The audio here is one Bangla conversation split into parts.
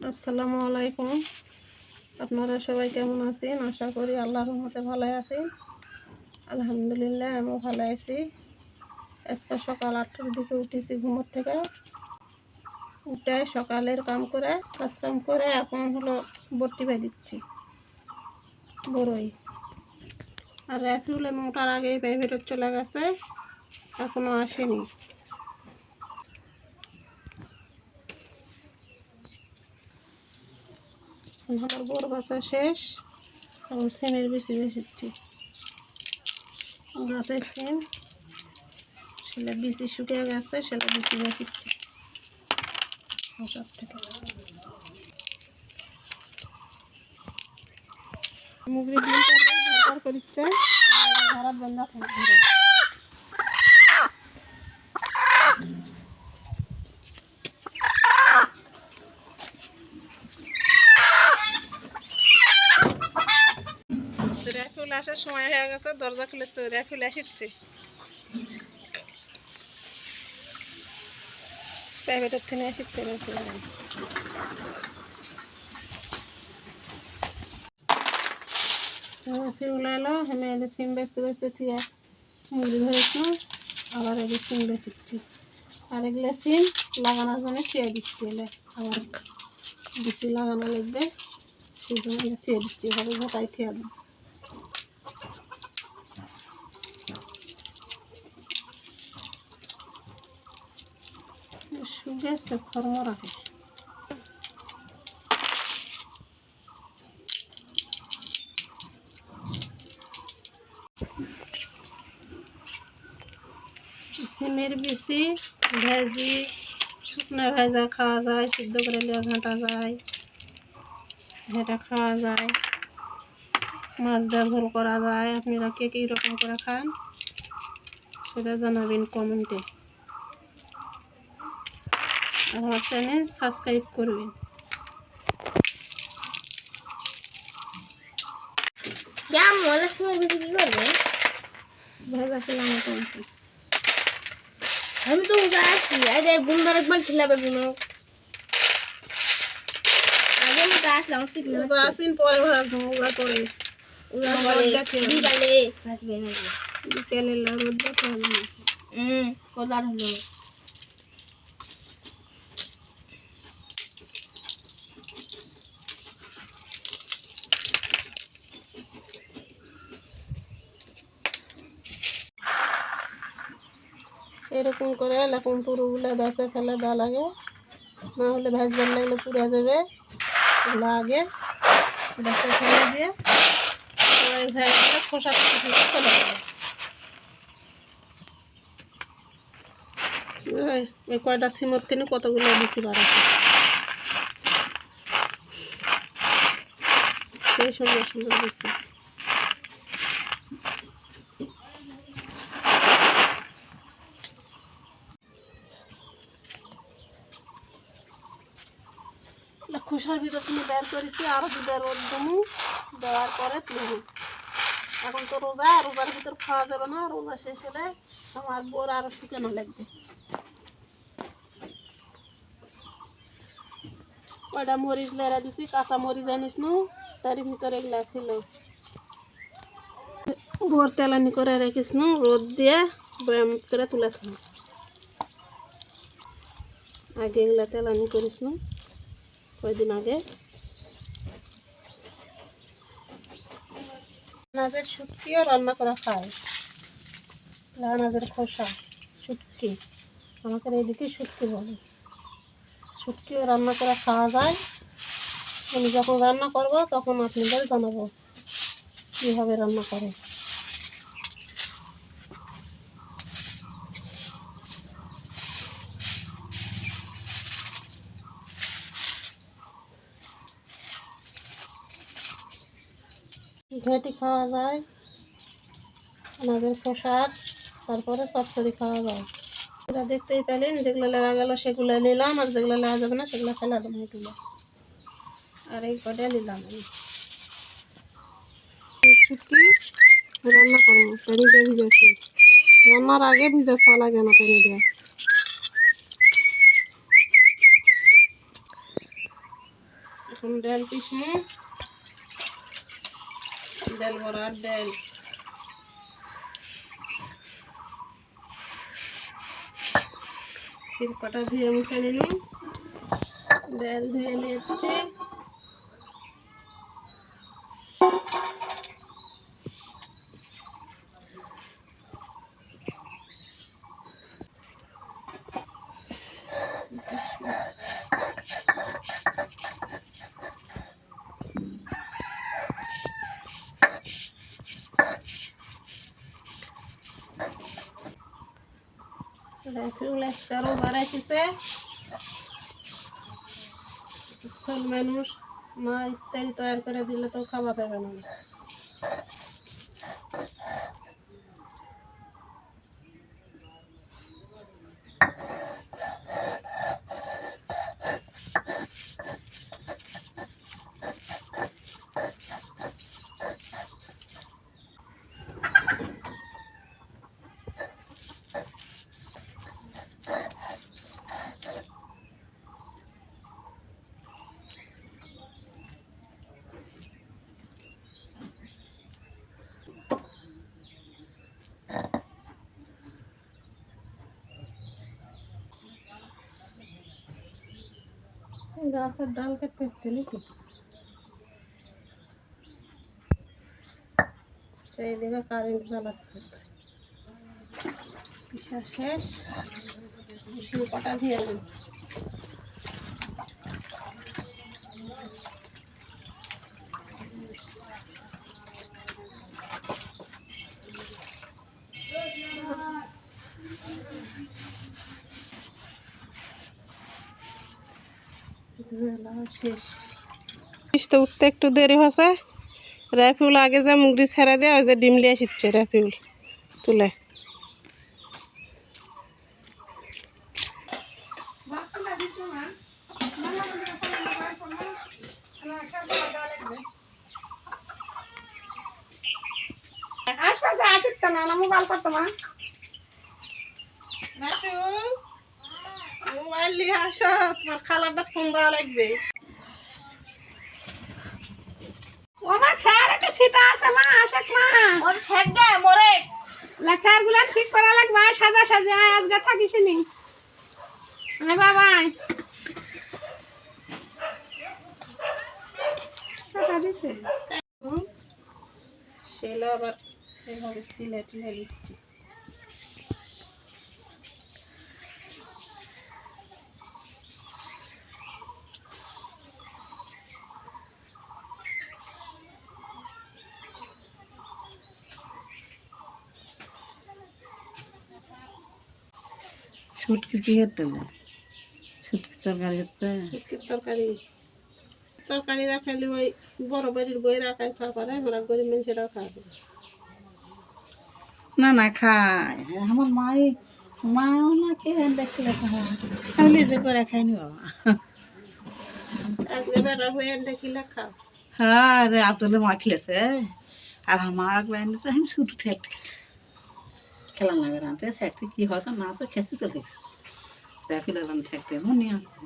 আসসালামু আলাইকুম। আপনারা সবাই কেমন আছেন? আশা করি আল্লাহর রহমতে ভালো আছেন। আলহামদুলিল্লাহ আমিও ভালো আছি। আজকে সকাল ৮টার দিকে উঠেছি ঘুমোর থেকে। উঠে সকালের কাজ কাম করে এখন হলো বটি বাই দিচ্ছি বড়ই। আর রাফিউল মোটার আগেই প্রাইভেটে চলে গেছে, এখনো আসেনি। আমার বড় বাচ্চা শেষ, এখন সিমের বেশি বেশিচ্ছি। গাছের সিম সেটা বিচি শুকিয়ে গেছে, সেটা বিচি বেশিচ্ছি মশার থেকে। মুগরি ডিম দরকার করছে ঘরাত বন্ধা ধরে রাফিউল আসার সময় হয়ে গেছে, দরজা খুলেছে, রাফিউল আসছে প্রাইভেটের থেকে আসছে। রাফিউল এলো, আমি এলে সিম বেচতে বেচতে থিয়ে মুরগি ধরেছি, আবার এলে সিম বেচছি। আর এগুলো সিম লাগানোর জন্য থিয়ে দিচ্ছি, এলে আবার বেশি লাগানো লাগবে, সেই জন্য থিয়ে দিচ্ছি। এভাবে গোটাই থিয়ে দেবো। শুকিয়েছে খরম রাখে। সিমের বেশি ভেজি শুকনো ভেজা খাওয়া যায়, সিদ্ধ করে লিয়ে ঘাঁটা যায়, ঘেঁটা খাওয়া যায়, মাছ দিয়ে ঝোল করা যায়। আপনারা কে কী রকম করে খান সেটা জানাবেন কমেন্টে। আমার চ্যানেল সাবস্ক্রাইব করবেন। ভেজা খেলাম মোটামুটি। আমি তো আসি আরে গুন্ডার একবার খেলাবে বুনো আগে মতো আসলাম আসিন পরে ভাববা করে বিকালে আসবে নাকি বিকেলে রোদ দেখতে হবে না। কলার হলো এরকম করে এরকম পুরোগুলো বেঁচে ফেলে দেওয়া লাগে, না হলে ভেজবার লাগলে পুড়ে যাবে। এগুলো আগে বেঁচে ফেলে দিয়ে খোসা ফেলে চলে যাবে। এই কয়টা সিমর থেকে কতগুলো বেশি বাড়াচ্ছে, সেই সুন্দর সুন্দর বেশি। খোসার ভিতর তুমি বের করেছি, আরো দুটো রোদ দমু, দেওয়ার পরে তুলব। এখন তো রোজা, রোজার ভিতর খাওয়া যাবে না, রোজা শেষ হলে আমার বোর আরো শুকানো লাগবে। কয়টা মরিচ লেরা দিছি, কাঁচা মরিচ আনিস না, তার ভিতরে এগুলা ছিল। বোর তেলানি করে রেখিস না, রোদ দিয়ে ব্যায়াম করে তুলেছ না, আগে এগুলা তেলানি করিস না কয়দিন আগে। আনাজের শুটকিও রান্না করা খায়, আনাজের খোসা শুটকি, আমাদের এইদিকে শুটকি বলে। শুটকিও রান্না করে খাওয়া যায়। আমি যখন রান্না করবো তখন আপনাদের জানাবো কীভাবে রান্না করে। ঘেঁটি খাওয়া যায়, আনাজের খোসার, তারপরে চচ্চড়ি খাওয়া যায়। এরা দেখতেই পেলেন, যেগুলো লেগা গেল সেগুলো নিলাম, আর যেগুলো লেগা যাবে না সেগুলো ফেলা দেবো এগুলো। আর এই কটা নিলাম আমি। শুটকি রান্না করবো, পানি দিয়ে ভিজেছি। রান্নার আগে ভিজে খাওয়া লাগে না পানি দিয়ে। এখন ডাল পিসমু, ডাল বড়ার ডাল শিল্পটা ধুয়ে মুছে নিলাম, ডাল ধুয়ে নিচ্ছি। রাফিউল একটারও বাড়াইতেছে, ছোট মানুষ মা ইত্যাদি তৈরি করে দিলে তো খাওয়া দেবে না। গাছের ডাল কেটে নাকি এইদিকে কারেন্ট চালাচ্ছে, পিসা শেষ, শিল্পটা দিয়ে দিন। শেষ তো উঠতে একটু দেরি হয়েছে। রাফিউল আগে যা মুগরি ছেড়ে দেয়, ওই যে ডিম লিয়ে শিখছে রাফিউল তুলে। আশপাশে আসিত না, মোবাইল করতো মা। রাফিউল মোবাইল নিয়ে আসো, তোমার খালারটা ফোন দেওয়া লাগবে। ওমা খার একটা ছিটা আছে মা, আশাক মা ওর ঠেক দে মরে লেখার গুলা ঠিক করা লাগবে, সাজা সাজা আজকে থাকিস নি। আয় বাবা টাকা দিছে সেলা আবার এভাবে সিলেট নিয়ে লিখছি। শুটকির কি হতো না? শুটকির তরকারি হতো। শুটকির তরকারি তরকারি রাখালে ওই বড় বাড়ির বই রাখাই খাওয়া পারে, আমরা গরিব মানুষেরাও খাওয়া। না না খায় আমার মা ওনাকে দেখলে আমি নিজে করে খাইনি বাবা। আজকে বেটার বই দেখিলে খাও। হ্যাঁ রে আব্দুল্লাহ মা খেলেছে আর আমার মা একবার এনেছে, আমি ছুটু ঠেকতে খেলাম না বেড়াতে ঠেকতে কি হতো না তো খেতে চলে গেছে রাফিল ঠেকতে মনে আছে।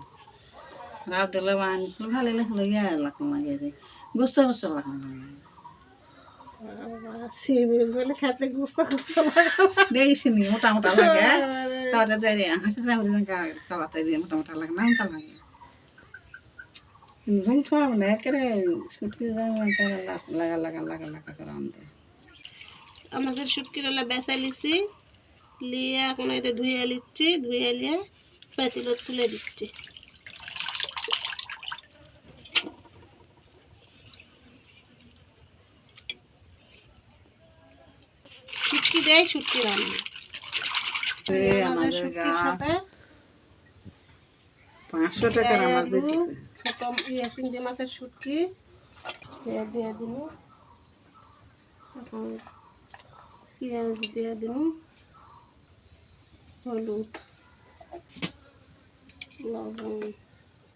আব্দুল্লাহ মা আনছিল ভালো লাগলো, ইয়া লাগলো লাগিয়ে দেয় গুস্তা গুস্তা লাগলো লাগে বলে খেতে গুস্তা গুস্তা দেখছিনি মোটা মোটা লাগে, তারপরে হাসি চালাতে দিয়ে মোটা মোটা লাগে না মোটা লাগে ঝুল ছোয়া মানে একেবারে শুটকি লাগা লাগা লাগা লাগা করে আনতে। আমাদের শুটকির হলে বেচা লিছি, লিয়ে এখন এতে ধুয়ে লিচ্ছি, ধুয়ে নিয়ে পাতিলত তুলে দিচ্ছি। শুটকি দেয় শুটকি রান্না আমাদের শুটকির সাথে 500 টাকার আমার বেশিছে। ছোট চিংড়ি মাছের শুটকি দিয়ে দিব, এখন পেঁয়াজ দিয়ে দিব, হলুদ লবণ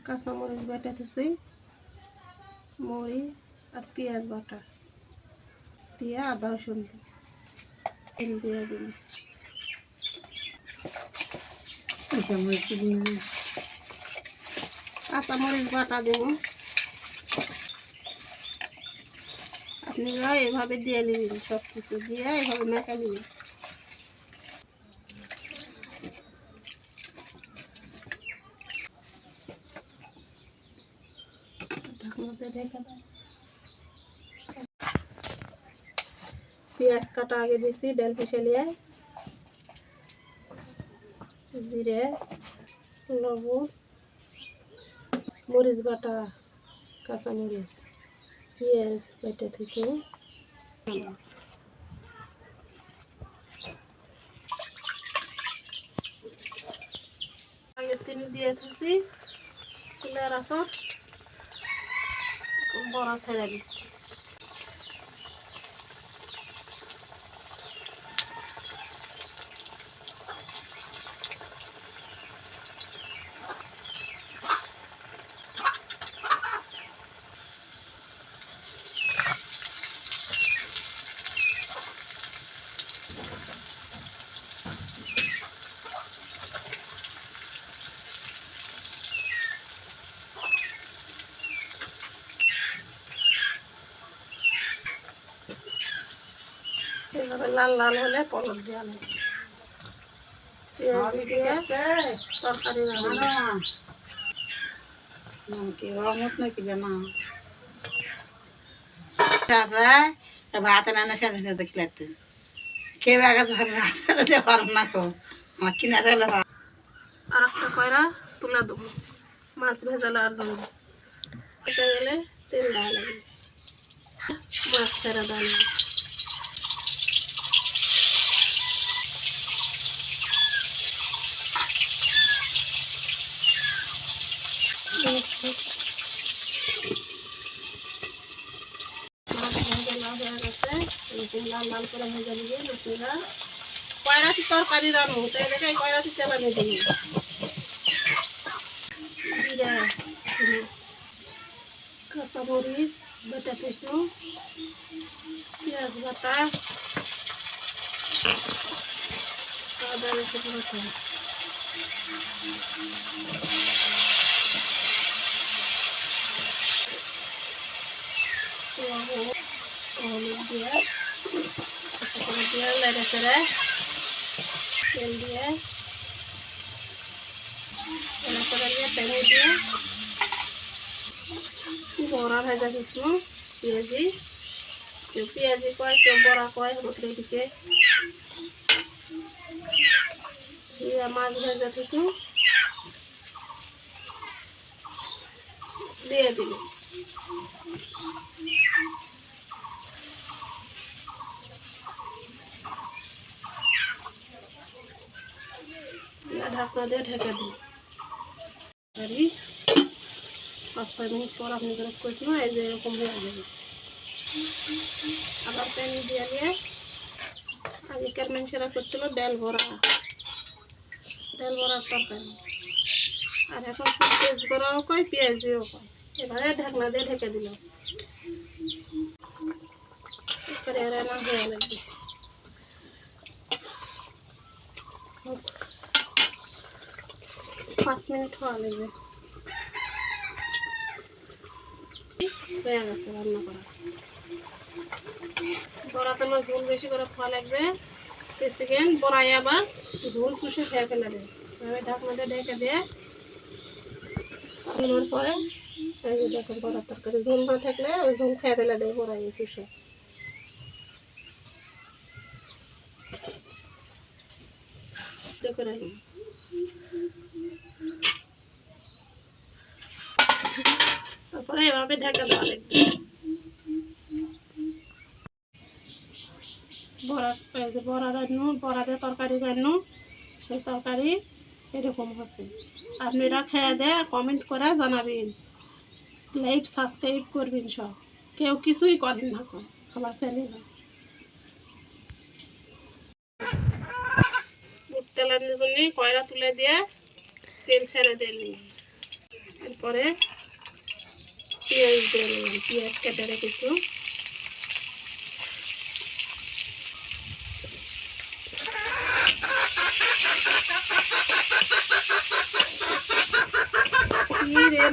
কাঁচামরিচ বেটে থুছি, মরিচ আর পেঁয়াজ বাটা দিয়ে আদা রসুন দিয়ে দিন, কাঁচামরিচ বাটা দিব, আপনারা এভাবে দিয়ে নেবেন, সব কিছু দিয়ে এভাবে মেখে নেবেন। পেঁয়াজ কাটা আগে দিছি, ডাল পিষে নিয়ে জিরে, লবণ, মরিচ বাটা, কাঁচা মরিচ, পেঁয়াজ বেটে থেকে আগে তিনি দিয়ে থাকি চুলার আসর বড়া ছেড়ে দিচ্ছি। এভাবে লাল লাল হলে পলক দেওয়া লাগে। পেঁয়াজ দিয়ে তরকারি ভাত রান্না খেতে খেতে খেলাতে কেউ আগে পারব না তো আমার কিনা দিলে আর একটা কয়রা তুলে দেবো মাছ ভেজালার জন্য। এটা গেলে তেল দেওয়া লাগে, মাছ ছেড়ে দেওয়া লাগে। মাছ ভেজালা হয়ে গেছে, এরকম লাল লাল করে ভেজে দিয়ে আপনারা কয়রাতি তরকারি রান্না তাই দেখে কয়রাতি তেলা ভেজে নিন। জিরা, কাঁচা মরিচ বেটে পিসু, পেঁয়াজ বাটা, আদা রসুন বাটা, হলুদ দিয়ে নেড়ে চেড়ে তেল দিয়ে নেড়ে চেড়ে দিয়ে তেলে দিয়ে বড়া ভাজা কিছু পেঁয়াজি, কেউ পেঁয়াজি কয় কেউ বড়া কয়, আমাদের এদিকে মাছ ভাজা কিছু দিয়ে দিল। ঢাকনা দিয়ে ঢেকে দিই 5-6 মিনিট পর আপনি করে কইছি না, এই যে এরকম হয়ে যাবে। আবার প্যান দিয়ে দিয়ে আগেকার মানুষেরা করছিল ডাল বড়ার তরকারি, আর এখন সব পেঁয়াজ বড়াও কয় পেঁয়াজিও কয়। এবারে ঢাকনা দিয়ে ঢেকে দিলাম, রান্না হয়ে লাগবে। 5 মিনিট হওয়া লাগবে, হয়ে গেছে রান্না করা। বড়াতে আমার ঝোল বেশি করে খাওয়া লাগবে, সেকেন্ড বড়াই আবার ঝোল চুষে খেয়ে ফেলে দেয়। ঢাকনা দিয়ে ঢেকে দিয়ে নেওয়ার পরে এই যে দেখুন বড়ার তরকারি ঝোল না থাকলে ওই ঝোল খেয়ে ফেলে দেয় বড়াই চুষে। করে নিন তারপরে এভাবে ঢেকে দেওয়া লাগবে। বড়া রান্নু বড়া দিয়ে তরকারি রান্নু, সেই তরকারি এরকম হচ্ছে। আপনারা খেয়ে দিয়ে কমেন্ট করে জানাবেন, লাইক সাবস্ক্রাইব করবেন। সব কেউ কিছুই করেন না আমার চ্যানেলে। তেলের জন্য কয়রা তুলে দিয়ে তেল ছেড়ে দিয়ে নিন, এরপরে পেঁয়াজ দিয়ে নিলাম, পেঁয়াজ কেটে রেখেছি।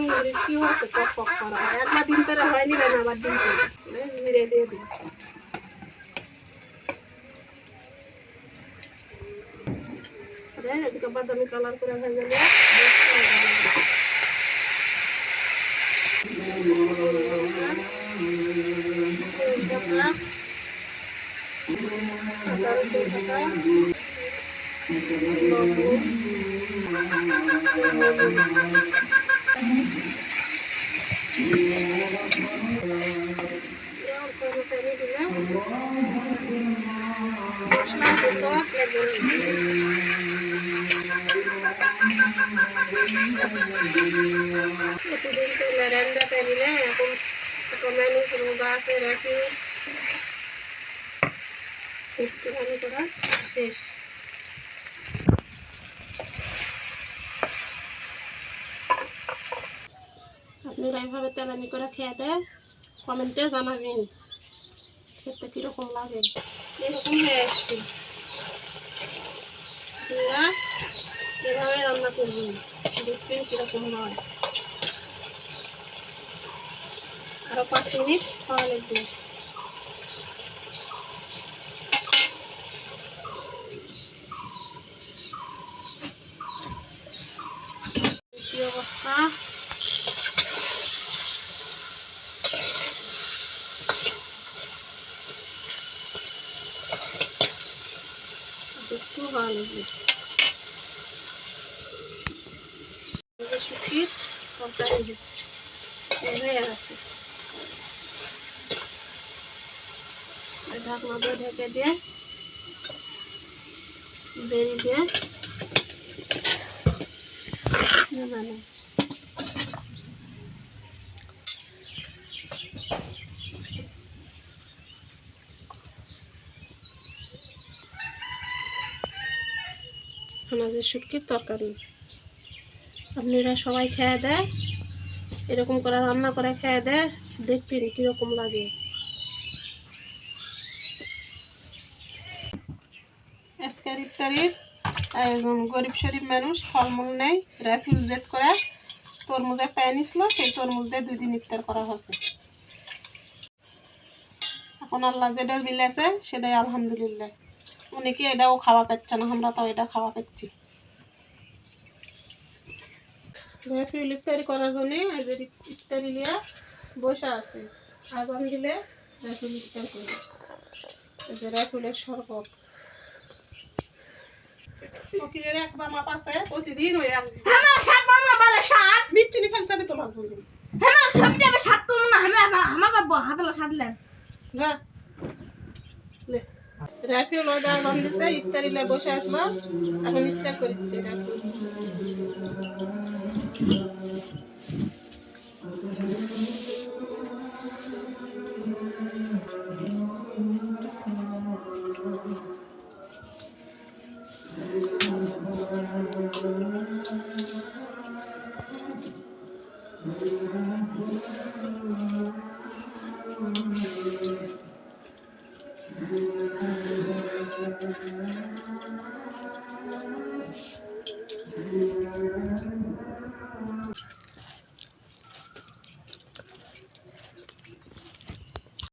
মুড়ি কি হচ্ছে পক পক করা হয় একবার ডিম পেরে হয়নি না আবার ডিম পেরে জিরে দিয়ে দিই এদিকে বাদামি কালার করে ভেজে নিয়ে প্রতিদিন তেলে রেন্ডাতে দিলে এখন ম্যানুষ রোগা আছে রাখি একটুখানি করা শেষ আপনারা এইভাবে তেলানি করে খেতে কমেন্টে জানাবেন খেতে কীরকম লাগে এরকম হয়ে আসবে এভাবে রান্না করবেন দেখবেন কীরকম হয় আরও 5 মিনিট খাওয়া লাগবে কি অবস্থা একটু ভালো লাগবে শুকিয়ে তরকারি হয়ে গেছে ঢাকনা দিয়ে ঢেকে দিয়ে বেরি দিয়ে নামানো আমাদের শুটকির তরকারি আপনারা সবাই খেয়ে দেয় এরকম করে রান্না করে খেয়ে দেয় দেখবেন কীরকম লাগে আজকের ইফতারির আয়োজন গরিব শরীফ মানুষ ফলমূল নেই রেফিউজ জেদ করে তরমুজ একটা এনেছিল সেই তরমুজ দিয়ে 2 দিন ইফতার করা হয়েছে এখন আল্লাহ যেটা মিলেছে সেটাই আলহামদুলিল্লাহ অনেকে এটাও খাওয়া পাচ্ছে না আমরা তো এটা খাওয়া পাচ্ছি রেফিউল ইফতারি করার জন্য ইফতারি নিয়ে বসে আছে আজান দিলে রেফিউল ইফতার করি যে রেফিউলের শরবত ফকিরের একদম মাপ আছে প্রতিদিন ওই এক আমার শাক বাংলা বলে শাক মিচ্ছিনি খানসাবে তোলার জন্য আমার সবটা আমি শাক করব না আমার হাতলা সাদলেন না লে রাফিউল ওদা আজান দিছে ইফতারি লে বসে আসলো এখন ইফতার করছে রাফিউল